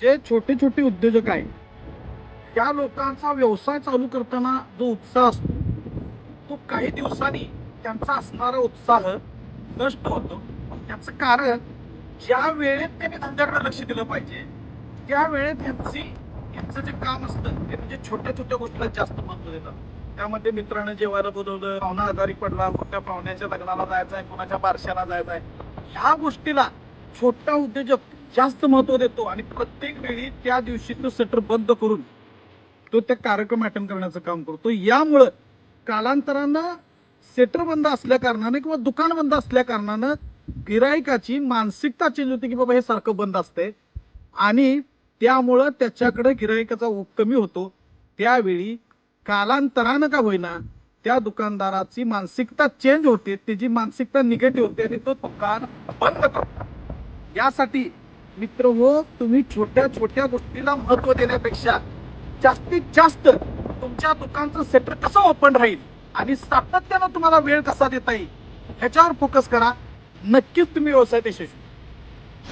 जे छोटे छोटे उद्योजक आहे त्या लोकांचा व्यवसाय चालू करताना जो उत्साह असतो तो काही दिवसांनी त्यांचा असणारा उत्साह नष्ट होतो. त्याचं कारण ज्या वेळेत त्यांनी धंद्याकडे लक्ष दिलं पाहिजे त्या वेळेत यांचं जे काम असतं ते म्हणजे छोट्या छोट्या गोष्टीला जास्त महत्व देतात. त्यामध्ये मित्रांनो जेवायला बोलवलं, पाहुणा आजारी पडला, मोठ्या पाहुण्याच्या लग्नाला जायचंय, कोणाच्या बारशाला जायचंय, ह्या गोष्टीला छोटा उद्योजक जास्त महत्व देतो आणि प्रत्येक वेळी त्या दिवशी तो शटर बंद करून तो त्या कार्यक्रम अटेंड करण्याचं काम करतो. यामुळं कालांतरानं सेटर बंद असल्या कारणाने किंवा दुकान बंद असल्या कारणानं गिरायकाची मानसिकता चेंज होते की बाबा हे सारखं बंद असतंय आणि त्यामुळं त्याच्याकडे गिरायकाचा ओघ कमी होतो. त्यावेळी कालांतरानं का होईना त्या दुकानदाराची मानसिकता चेंज होते, त्याची मानसिकता निगेटिव्ह होते आणि तो दुकान बंद करतो. यासाठी मित्र हो, तुम्ही छोट्या छोट्या गोष्टीला महत्व देण्यापेक्षा जास्तीत जास्त तुमच्या दुकानचं सेटर कसं ओपन राहील आणि सातत्यानं तुम्हाला वेळ कसा देता येईल ह्याच्यावर फोकस करा. नक्कीच तुम्ही व्यवसायात यशस्वी